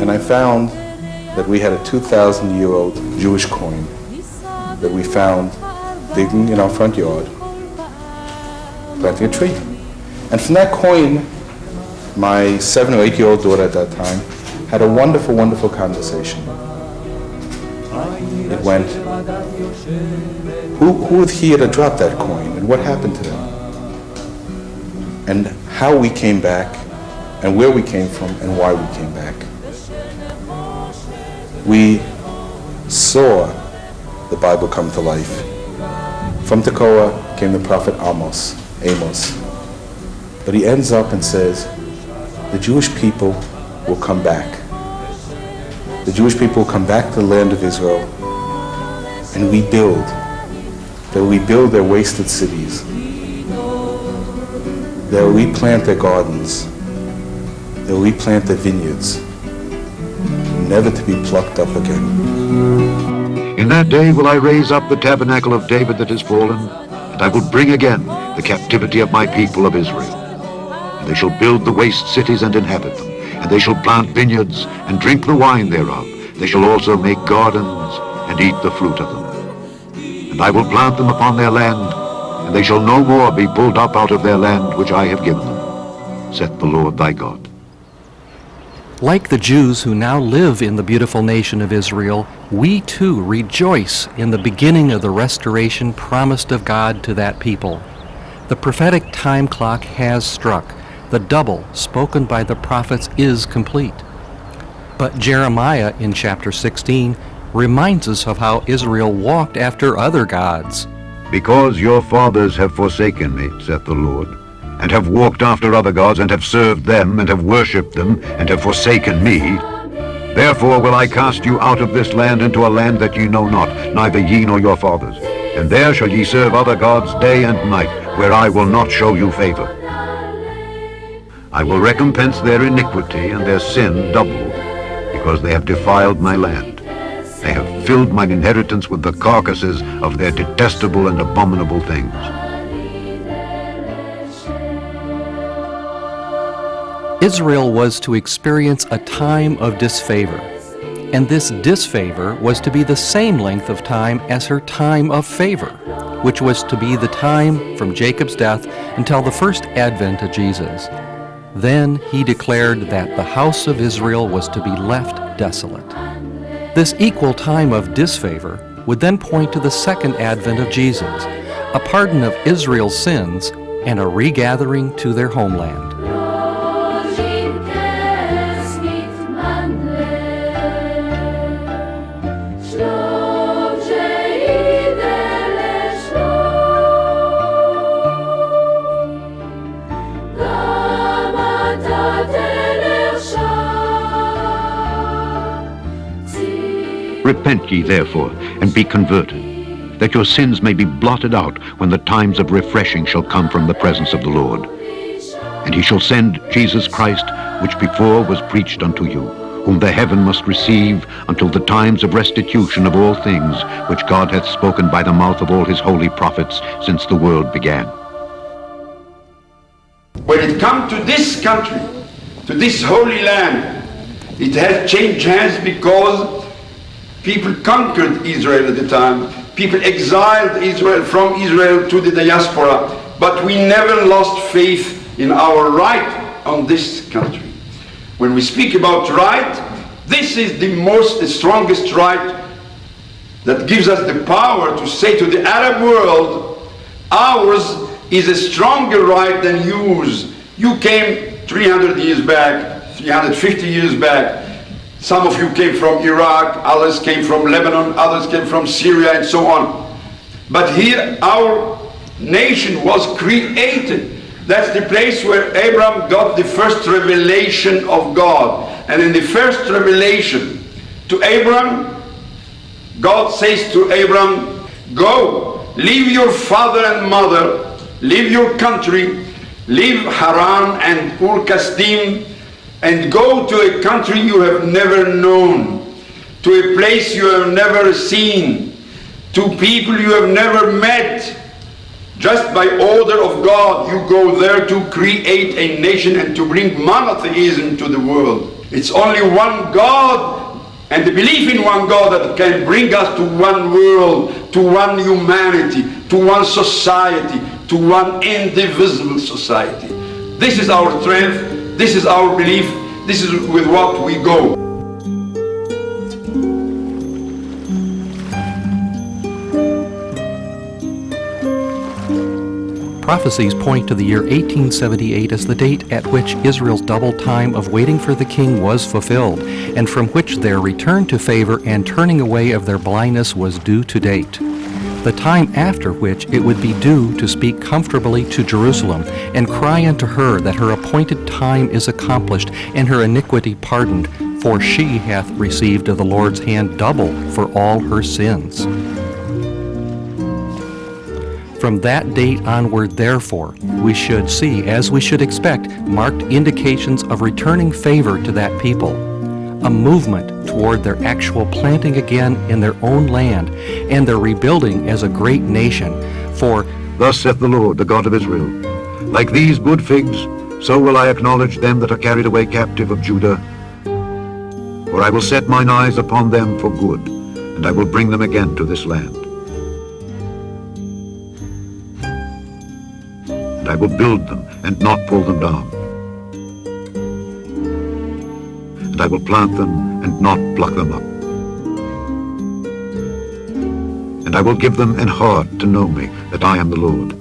And I found that we had a 2,000-year-old Jewish coin that we found digging in our front yard, planting a tree. And from that coin, my 7 or 8-year-old daughter at that time had a wonderful, wonderful conversation. It went, who was here to drop that coin, and what happened to them? And how we came back, and where we came from, and why we came back. We saw the Bible come to life. From Tekoa came the prophet Amos. But he ends up and says, the Jewish people will come back. The Jewish people will come back to the land of Israel and rebuild. They'll rebuild their wasted cities. They'll replant their gardens. They'll replant their vineyards, never to be plucked up again. In that day will I raise up the tabernacle of David that is fallen, and I will bring again the captivity of my people of Israel. And they shall build the waste cities and inhabit them, and they shall plant vineyards and drink the wine thereof. They shall also make gardens and eat the fruit of them. And I will plant them upon their land, and they shall no more be pulled up out of their land which I have given them, saith the Lord thy God. Like the Jews who now live in the beautiful nation of Israel, we too rejoice in the beginning of the restoration promised of God to that people. The prophetic time clock has struck. The double spoken by the prophets is complete. But Jeremiah in chapter 16 reminds us of how Israel walked after other gods. Because your fathers have forsaken me, saith the Lord, and have walked after other gods, and have served them, and have worshipped them, and have forsaken me, therefore will I cast you out of this land into a land that ye know not, neither ye nor your fathers. And there shall ye serve other gods day and night, where I will not show you favor. I will recompense their iniquity and their sin double, because they have defiled my land. They have filled mine inheritance with the carcasses of their detestable and abominable things. Israel was to experience a time of disfavor, and this disfavor was to be the same length of time as her time of favor, which was to be the time from Jacob's death until the first advent of Jesus. Then he declared that the house of Israel was to be left desolate. This equal time of disfavor would then point to the second advent of Jesus, a pardon of Israel's sins and a regathering to their homeland. Repent ye therefore, and be converted, that your sins may be blotted out when the times of refreshing shall come from the presence of the Lord. And he shall send Jesus Christ, which before was preached unto you, whom the heaven must receive until the times of restitution of all things, which God hath spoken by the mouth of all his holy prophets since the world began. When it comes to this country, to this holy land, it has changed hands because people conquered Israel at the time. People exiled Israel from Israel to the diaspora. But we never lost faith in our right on this country. When we speak about right, this is the strongest right that gives us the power to say to the Arab world, ours is a stronger right than yours. You came 300 years back, 350 years back. Some of you came from Iraq, others came from Lebanon, others came from Syria, and so on. But here our nation was created. That's the place where Abraham got the first revelation of God. And in the first revelation to Abraham, God says to Abraham, go, leave your father and mother, leave your country, leave Haran and Ur-Kasdim, and go to a country you have never known, to a place you have never seen, to people you have never met. Just by order of God, you go there to create a nation and to bring monotheism to the world. It's only one God and the belief in one God that can bring us to one world, to one humanity, to one society, to one indivisible society. This is our strength, this is our belief, this is with what we go. Prophecies point to the year 1878 as the date at which Israel's double time of waiting for the king was fulfilled, and from which their return to favor and turning away of their blindness was due to date. The time after which it would be due to speak comfortably to Jerusalem, and cry unto her that her appointed time is accomplished, and her iniquity pardoned, for she hath received of the Lord's hand double for all her sins. From that date onward, therefore, we should see, as we should expect, marked indications of returning favor to that people, a movement toward their actual planting again in their own land, and their rebuilding as a great nation. For Thus saith the Lord, the God of Israel, like these good figs, so will I acknowledge them that are carried away captive of Judah. For I will set mine eyes upon them for good, and I will bring them again to this land. And I will build them and not pull them down. And I will plant them and not pluck them up. And I will give them an heart to know me, that I am the Lord.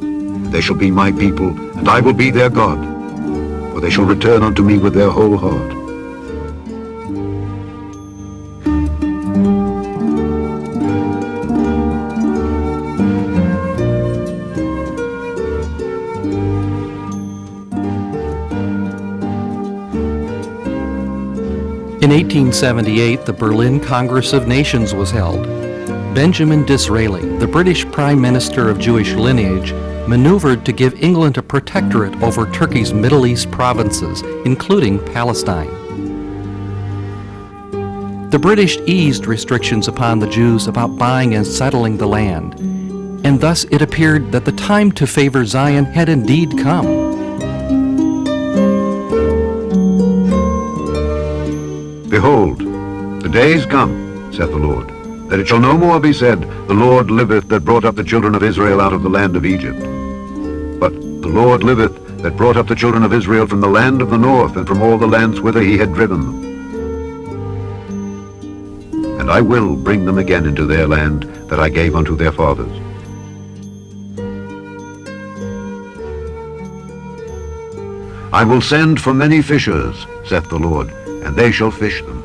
They shall be my people, and I will be their God. For they shall return unto me with their whole heart. in 1878, the Berlin Congress of Nations was held. Benjamin Disraeli, the British Prime Minister of Jewish lineage, maneuvered to give England a protectorate over Turkey's Middle East provinces, including Palestine. The British eased restrictions upon the Jews about buying and settling the land, and thus it appeared that the time to favor Zion had indeed come. Behold, the days come, saith the Lord, that it shall no more be said, The Lord liveth that brought up the children of Israel out of the land of Egypt. But the Lord liveth that brought up the children of Israel from the land of the north, and from all the lands whither he had driven them. And I will bring them again into their land that I gave unto their fathers. I will send for many fishers, saith the Lord, and they shall fish them.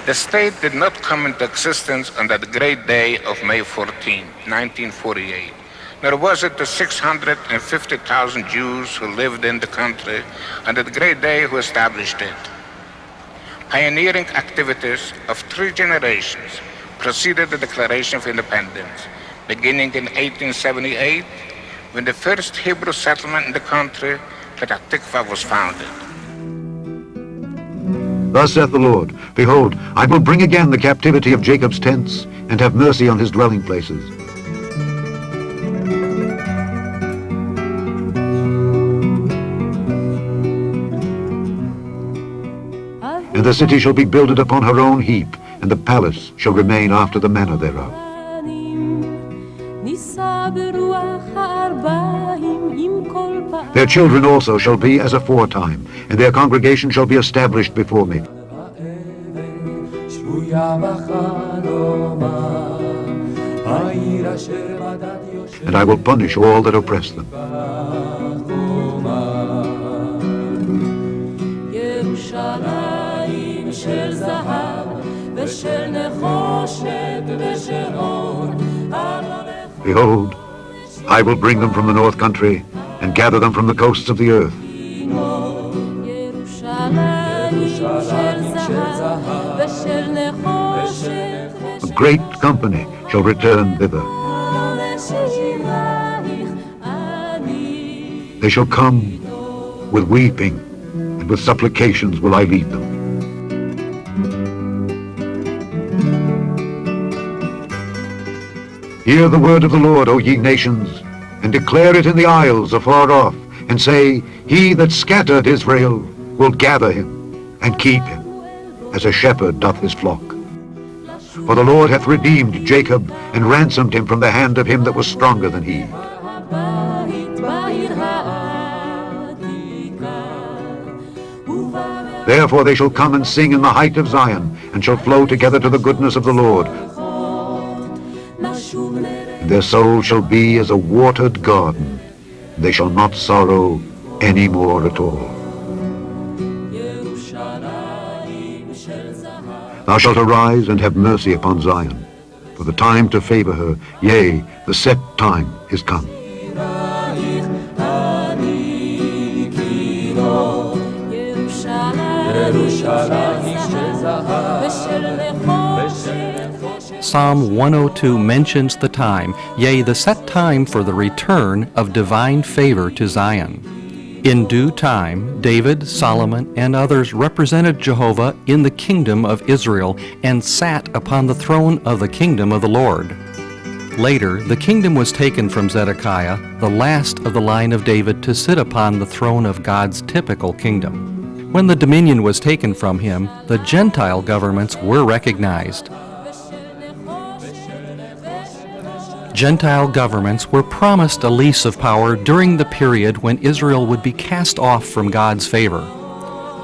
The state did not come into existence on that great day of May 14, 1948. Nor was it the 650,000 Jews who lived in the country on that great day who established it. Pioneering activities of 3 generations preceded the Declaration of Independence, beginning in 1878, when the first Hebrew settlement in the country, Petah Tikva, was founded. Thus saith the Lord, Behold, I will bring again the captivity of Jacob's tents, and have mercy on his dwelling places. And the city shall be builded upon her own heap, and the palace shall remain after the manner thereof. Their children also shall be as aforetime, and their congregation shall be established before me. And I will punish all that oppress them. Behold, I will bring them from the north country, and gather them from the coasts of the earth. A great company shall return thither. They shall come with weeping, and with supplications will I lead them. Hear the word of the Lord, O ye nations, and declare it in the isles afar off, and say, He that scattered Israel will gather him, and keep him, as a shepherd doth his flock. For the Lord hath redeemed Jacob, and ransomed him from the hand of him that was stronger than he. Therefore they shall come and sing in the height of Zion, and shall flow together to the goodness of the Lord. And their soul shall be as a watered garden. They shall not sorrow any more at all. Thou shalt arise and have mercy upon Zion, for the time to favor her, yea, the set time is come. Psalm 102 mentions the time, yea, the set time for the return of divine favor to Zion. In due time, David, Solomon, and others represented Jehovah in the kingdom of Israel and sat upon the throne of the kingdom of the Lord. Later, the kingdom was taken from Zedekiah, the last of the line of David, to sit upon the throne of God's typical kingdom. When the dominion was taken from him, the Gentile governments were recognized. Gentile governments were promised a lease of power during the period when Israel would be cast off from God's favor.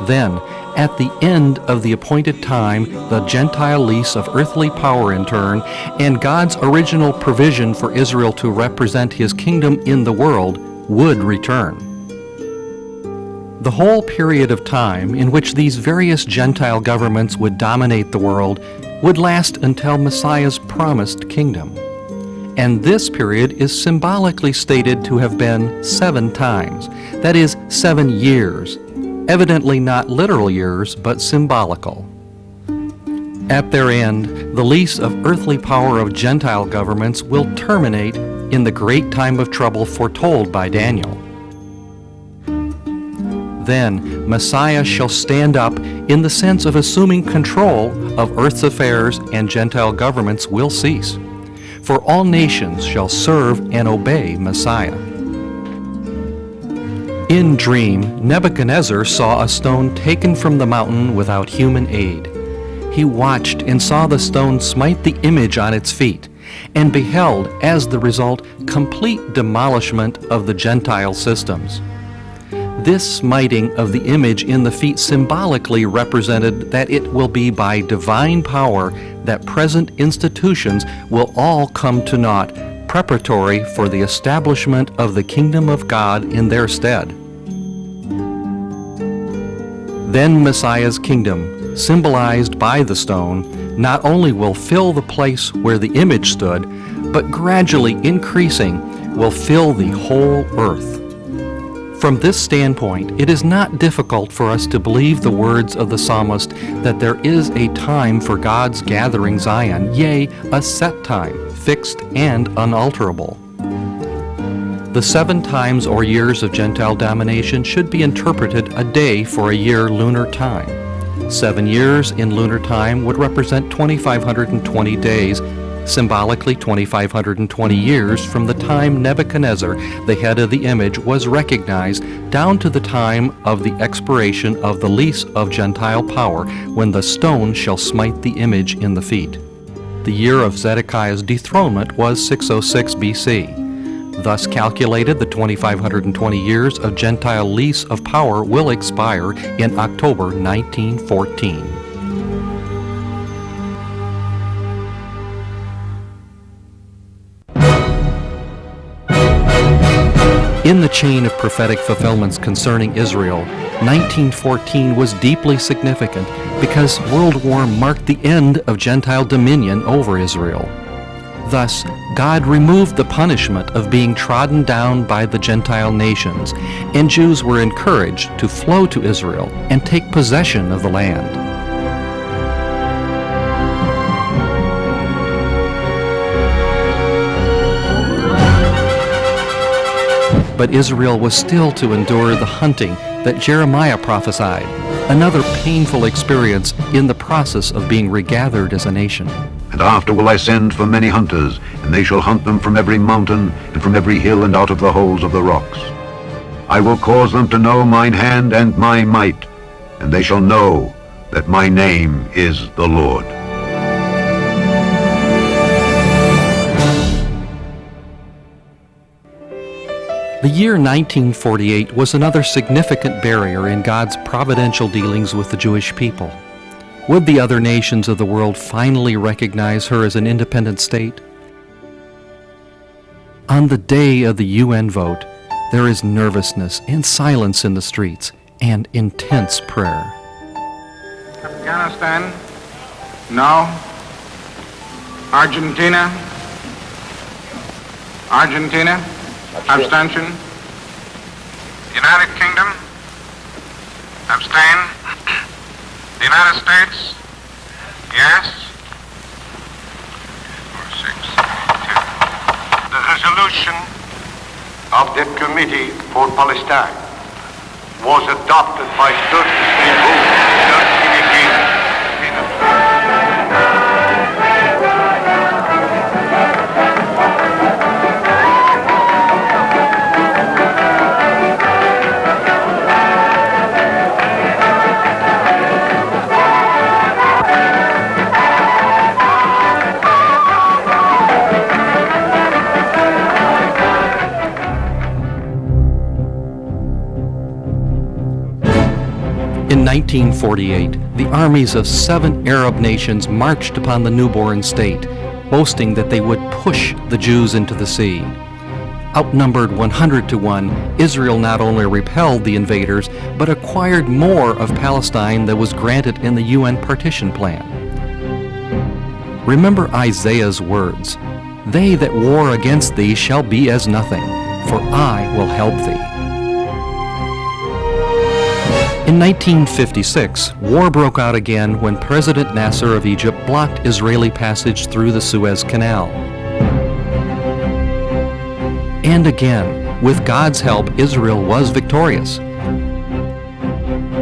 Then, at the end of the appointed time, the Gentile lease of earthly power in turn, and God's original provision for Israel to represent His kingdom in the world, would return. The whole period of time in which these various Gentile governments would dominate the world would last until Messiah's promised kingdom. And this period is symbolically stated to have been 7 times, that is, 7 years, evidently not literal years, but symbolical. At their end, the lease of earthly power of Gentile governments will terminate in the great time of trouble foretold by Daniel. Then Messiah shall stand up in the sense of assuming control of earth's affairs, and Gentile governments will cease. For all nations shall serve and obey Messiah. In dream, Nebuchadnezzar saw a stone taken from the mountain without human aid. He watched and saw the stone smite the image on its feet, and beheld, as the result, complete demolishment of the Gentile systems. This smiting of the image in the feet symbolically represented that it will be by divine power that present institutions will all come to naught, preparatory for the establishment of the kingdom of God in their stead. Then Messiah's kingdom, symbolized by the stone, not only will fill the place where the image stood, but gradually increasing will fill the whole earth. From this standpoint, it is not difficult for us to believe the words of the psalmist that there is a time for God's gathering Zion, yea, a set time, fixed and unalterable. The 7 times or years of Gentile domination should be interpreted a day for a year lunar time. 7 years in lunar time would represent 2,520 days, symbolically 2,520 years from the time Nebuchadnezzar, the head of the image, was recognized down to the time of the expiration of the lease of Gentile power, when the stone shall smite the image in the feet. The year of Zedekiah's dethronement was 606 BC. Thus calculated, the 2,520 years of Gentile lease of power will expire in October 1914. In the chain of prophetic fulfillments concerning Israel, 1914 was deeply significant because World War marked the end of Gentile dominion over Israel. Thus, God removed the punishment of being trodden down by the Gentile nations, and Jews were encouraged to flow to Israel and take possession of the land. But Israel was still to endure the hunting that Jeremiah prophesied, another painful experience in the process of being regathered as a nation. And after will I send for many hunters, and they shall hunt them from every mountain, and from every hill, and out of the holes of the rocks. I will cause them to know mine hand and my might, and they shall know that my name is the Lord. The year 1948 was another significant barrier in God's providential dealings with the Jewish people. Would the other nations of the world finally recognize her as an independent state? On the day of the UN vote, there is nervousness and silence in the streets and intense prayer. Afghanistan, no. Argentina, abstention. United Kingdom, abstain. The United States, yes. 4, 6, 2. The resolution of the Committee for Palestine was adopted by 33 votes, 13 against. In 1948, the armies of 7 Arab nations marched upon the newborn state, boasting that they would push the Jews into the sea. Outnumbered 100 to 1, Israel not only repelled the invaders, but acquired more of Palestine than was granted in the UN partition plan. Remember Isaiah's words, "They that war against thee shall be as nothing, for I will help thee." In 1956, war broke out again when President Nasser of Egypt blocked Israeli passage through the Suez Canal. And again, with God's help, Israel was victorious.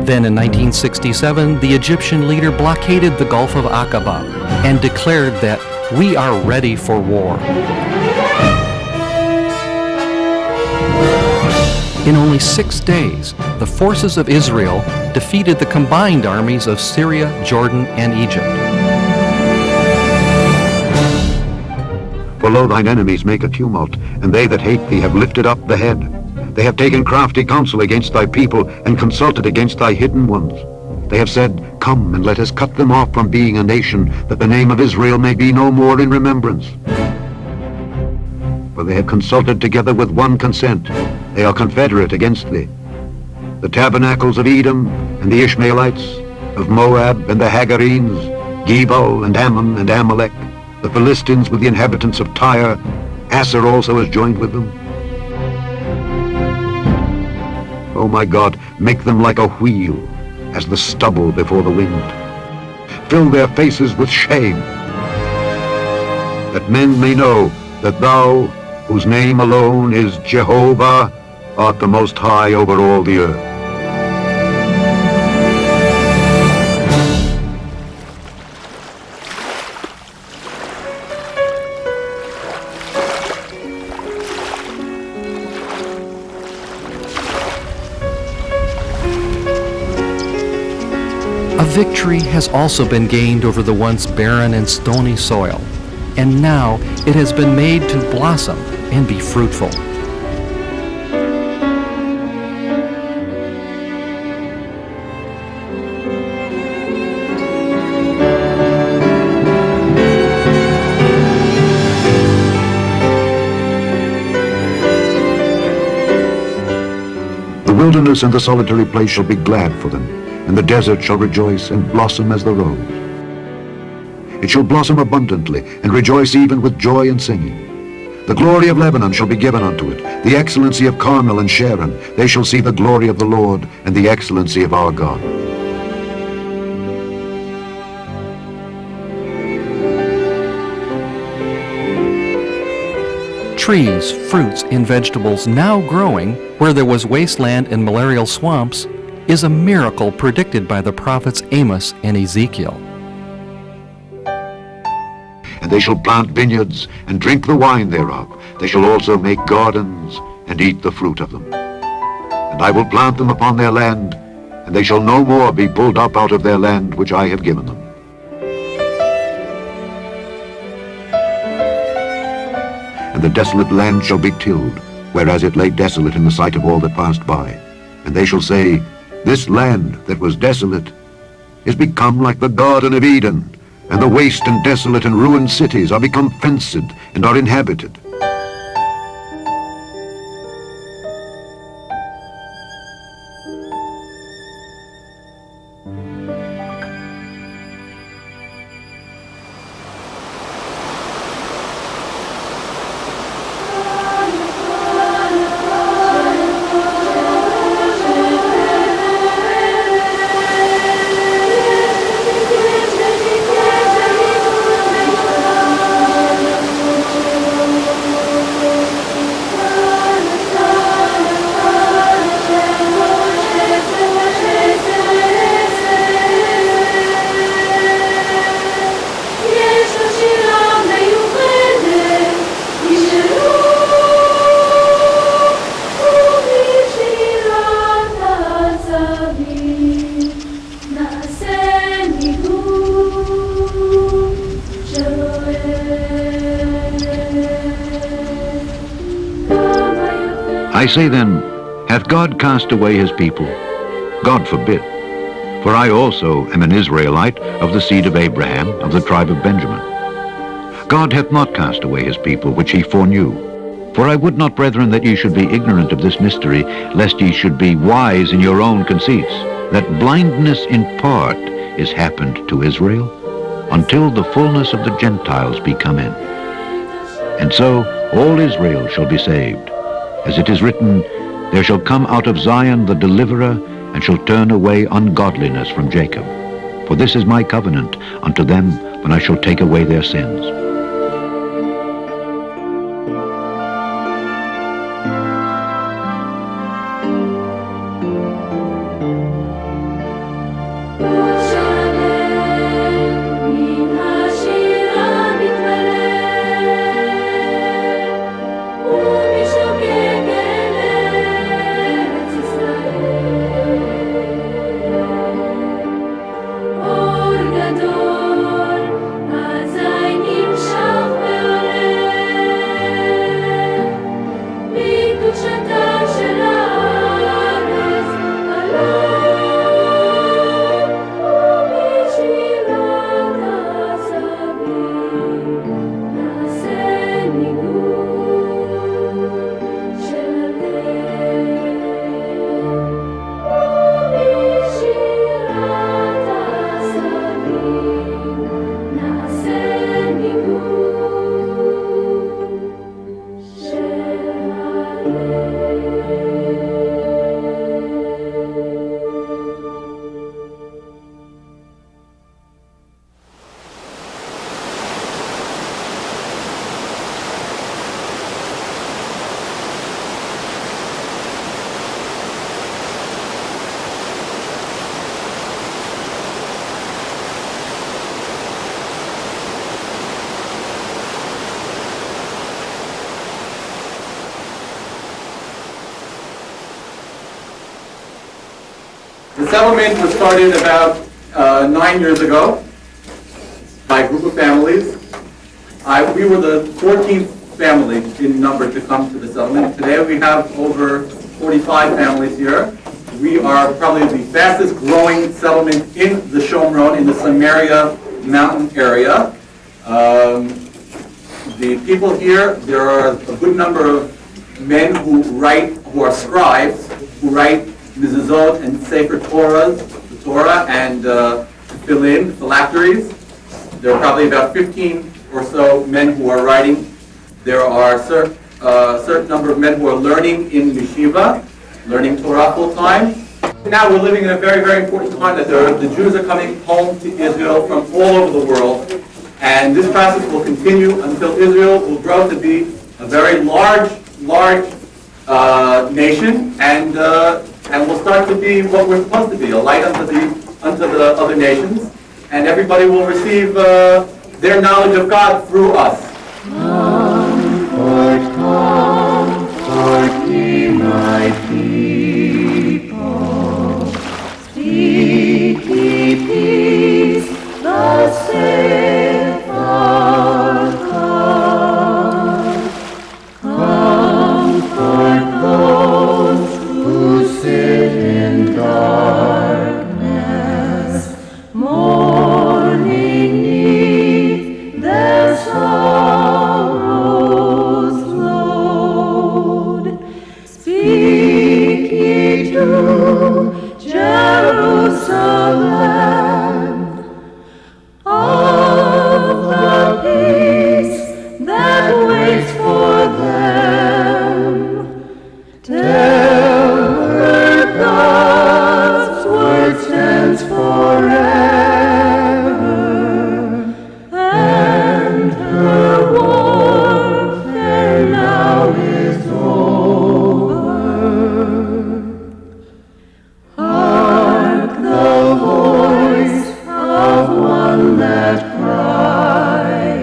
Then in 1967, the Egyptian leader blockaded the Gulf of Aqaba and declared that we are ready for war. In only 6 days, the forces of Israel defeated the combined armies of Syria, Jordan, and Egypt. For lo, thine enemies make a tumult, and they that hate thee have lifted up the head. They have taken crafty counsel against thy people, and consulted against thy hidden ones. They have said, Come, and let us cut them off from being a nation, that the name of Israel may be no more in remembrance. For they have consulted together with one consent. They are confederate against thee. The tabernacles of Edom and the Ishmaelites, of Moab and the Hagarenes, Gebal and Ammon and Amalek, the Philistines with the inhabitants of Tyre, Asser also has joined with them. O my God, make them like a wheel, as the stubble before the wind. Fill their faces with shame, that men may know that thou, whose name alone is Jehovah, art the most high over all the earth. A victory has also been gained over the once barren and stony soil, and now it has been made to blossom and be fruitful. The wilderness and the solitary place shall be glad for them, and the desert shall rejoice and blossom as the rose. It shall blossom abundantly, and rejoice even with joy and singing. The glory of Lebanon shall be given unto it, the excellency of Carmel and Sharon. They shall see the glory of the Lord, and the excellency of our God. trees, fruits, and vegetables now growing where there was wasteland and malarial swamps is a miracle predicted by the prophets Amos and Ezekiel. And they shall plant vineyards and drink the wine thereof. They shall also make gardens and eat the fruit of them. And I will plant them upon their land, and they shall no more be pulled up out of their land which I have given them. And the desolate land shall be tilled, whereas it lay desolate in the sight of all that passed by. And they shall say, This land that was desolate is become like the Garden of Eden, and the waste and desolate and ruined cities are become fenced and are inhabited. I say then, hath God cast away his people? God forbid. For I also am an Israelite of the seed of Abraham, of the tribe of Benjamin. God hath not cast away his people, which he foreknew. For I would not, brethren, that ye should be ignorant of this mystery, lest ye should be wise in your own conceits, that blindness in part is happened to Israel, until the fullness of the Gentiles be come in. And so all Israel shall be saved. As it is written, There shall come out of Zion the deliverer, and shall turn away ungodliness from Jacob. For this is my covenant unto them when I shall take away their sins. The settlement was started about 9 years ago by a group of families. We were the 14th family in number to come to the settlement. Today we have over 45 families here. We are probably the fastest growing settlement in the Shomron, in the Samaria mountain area. The people here, there are a good number of men who are scribes, who write mezuzot and Sefer Torah, the Torah, and tefillin, phylacteries. There are probably about 15 or so men who are writing. There are a certain number of men who are learning in yeshiva, learning Torah full time. Now we're living in a very, very important time that the Jews are coming home to Israel from all over the world. And this process will continue until Israel will grow to be a very large nation, and we'll start to be what we're supposed to be, a light unto the other nations, and everybody will receive their knowledge of God through us. Comfort ye my people, speak ye peace, thus saith our God. Comfort those who sit in darkness, mourning 'neath their sorrows load. Speak ye to Jerusalem of the peace that waits for them. Tell her God's word stands forever, and her warfare now is over. Hark the voice of one that crieth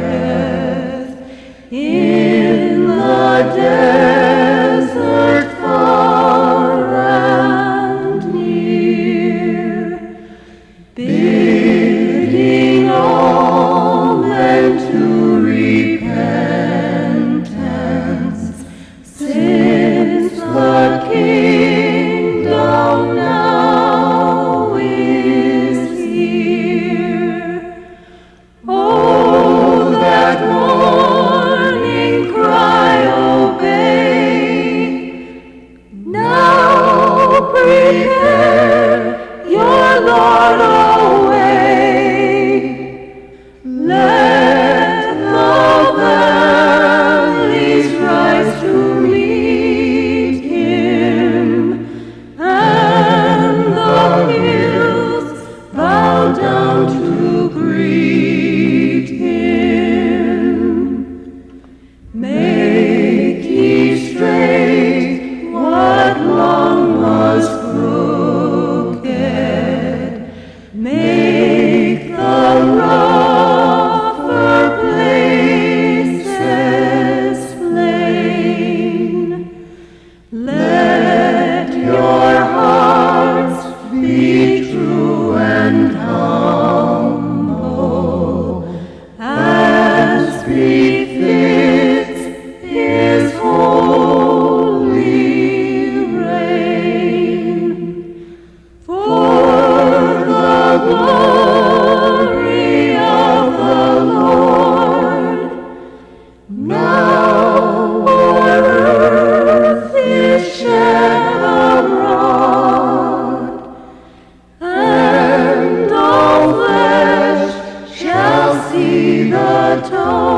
in the desert far and near, bidding all men to repentance, since the kingdom now is here. Oh, that warning cry obey. Now prepare your Lord away. Let the valleys rise to meet him, and the hills bow down to greet him. Make ye straight what long was crooked. Make the rougher places plain. Let your hearts be true and humble, as befits his holy reign. For the glory of the Lord now o'er earth is shed abroad, and all flesh shall see the dawn.